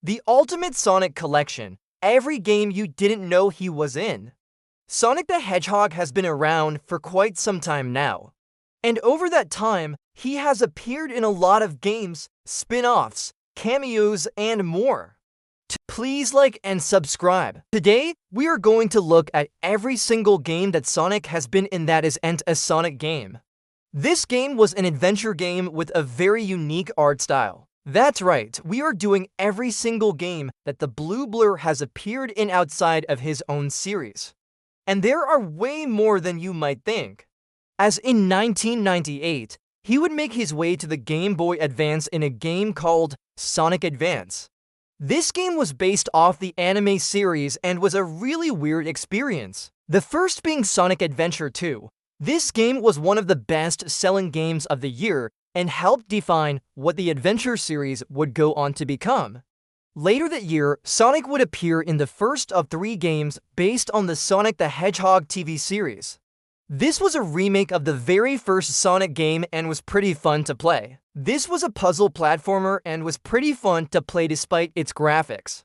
The Ultimate Sonic Collection. Every game you didn't know he was in. Sonic the Hedgehog has been around for quite some time now. And over that time, he has appeared in a lot of games, spin-offs, cameos, and more. Please like and subscribe. Today, we are going to look at every single game that Sonic has been in that isn't a Sonic game. This game was an adventure game with a very unique art style. That's right, we are doing every single game that the Blue Blur has appeared in outside of his own series. And there are way more than you might think. As in 1998, he would make his way to the Game Boy Advance in a game called Sonic Advance. This game was based off the anime series and was a really weird experience. The first being Sonic Adventure 2. This game was one of the best-selling games of the year and helped define what the Adventure series would go on to become. Later that year, Sonic would appear in the first of 3 games based on the Sonic the Hedgehog TV series. This was a remake of the very first Sonic game and was pretty fun to play. This was a puzzle platformer and was pretty fun to play despite its graphics.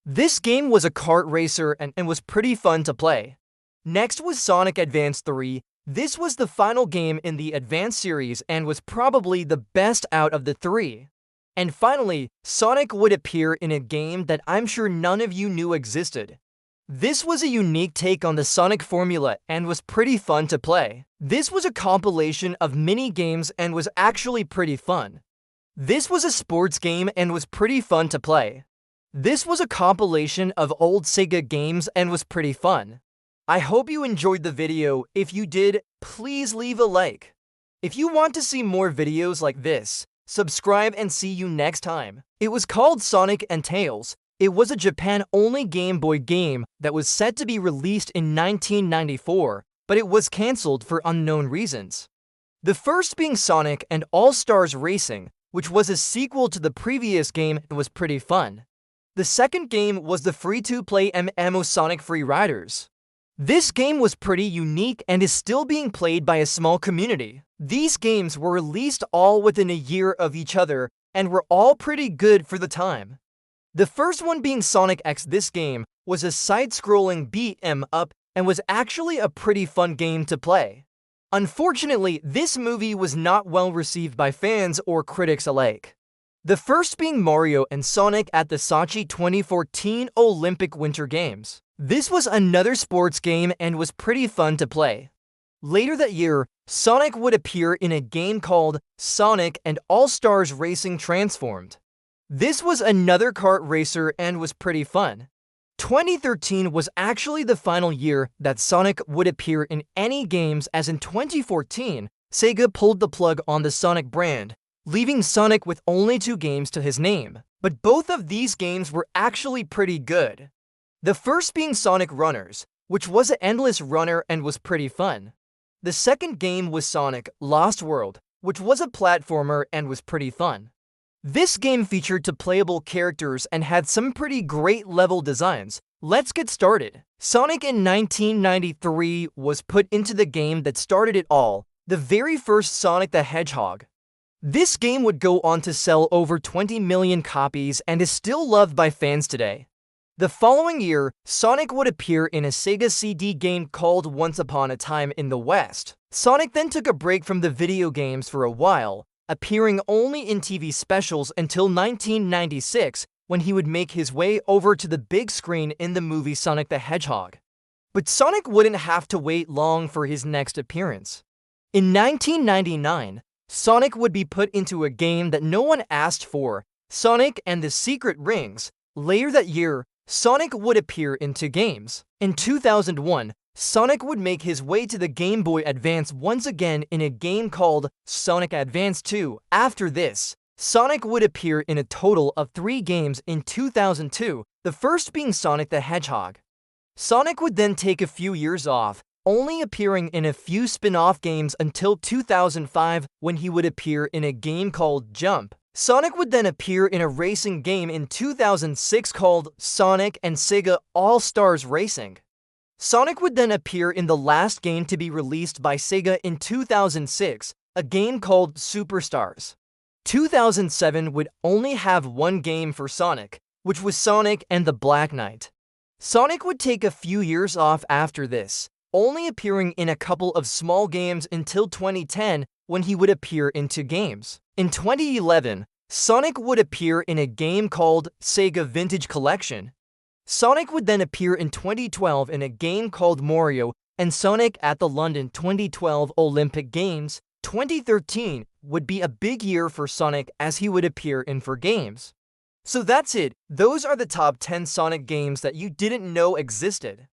This game was a kart racer and was pretty fun to play. Next was Sonic Advance 3. This was the final game in the Advance series and was probably the best out of the 3. And finally, Sonic would appear in a game that I'm sure none of you knew existed. This was a unique take on the Sonic formula and was pretty fun to play. This was a compilation of mini-games and was actually pretty fun. This was a sports game and was pretty fun to play. This was a compilation of old Sega games and was pretty fun. I hope you enjoyed the video. If you did, please leave a like. If you want to see more videos like this, subscribe and see you next time. It was called Sonic and Tails. It was a Japan-only Game Boy game that was set to be released in 1994, but it was cancelled for unknown reasons. The first being Sonic and All-Stars Racing, which was a sequel to the previous game and was pretty fun. The second game was the free-to-play MMO Sonic Free Riders. This game was pretty unique and is still being played by a small community. These games were released all within a year of each other and were all pretty good for the time. The first one being Sonic X. This game was a side-scrolling beat-em-up and was actually a pretty fun game to play. Unfortunately, this movie was not well received by fans or critics alike. The first being Mario and Sonic at the Sochi 2014 Olympic Winter Games. This was another sports game and was pretty fun to play. Later that year, Sonic would appear in a game called Sonic and All-Stars Racing Transformed. This was another kart racer and was pretty fun. 2013 was actually the final year that Sonic would appear in any games, as in 2014, Sega pulled the plug on the Sonic brand, leaving Sonic with only 2 games to his name. But both of these games were actually pretty good. The first being Sonic Runners, which was an endless runner and was pretty fun. The second game was Sonic Lost World, which was a platformer and was pretty fun. This game featured 2 playable characters and had some pretty great level designs. Let's get started. Sonic in 1993 was put into the game that started it all, the very first Sonic the Hedgehog. This game would go on to sell over 20 million copies and is still loved by fans today. The following year, Sonic would appear in a Sega CD game called Once Upon a Time in the West. Sonic then took a break from the video games for a while, appearing only in TV specials until 1996, when he would make his way over to the big screen in the movie Sonic the Hedgehog. But Sonic wouldn't have to wait long for his next appearance. In 1999, Sonic would be put into a game that no one asked for, Sonic and the Secret Rings. Later that year, Sonic would appear in 2 games. In 2001, Sonic would make his way to the Game Boy Advance once again in a game called Sonic Advance 2. After this, Sonic would appear in a total of 3 games in 2002, the first being Sonic the Hedgehog. Sonic would then take a few years off, only appearing in a few spin-off games until 2005, when he would appear in a game called Jump. Sonic would then appear in a racing game in 2006 called Sonic and Sega All-Stars Racing. Sonic would then appear in the last game to be released by Sega in 2006, a game called Superstars. 2007 would only have 1 game for Sonic, which was Sonic and the Black Knight. Sonic would take a few years off after this, only appearing in a couple of small games until 2010 when he would appear into games. In 2011, Sonic would appear in a game called Sega Vintage Collection. Sonic would then appear in 2012 in a game called Mario and Sonic at the London 2012 Olympic Games. 2013 would be a big year for Sonic as he would appear in 4 games. So that's it. Those are the top 10 Sonic games that you didn't know existed.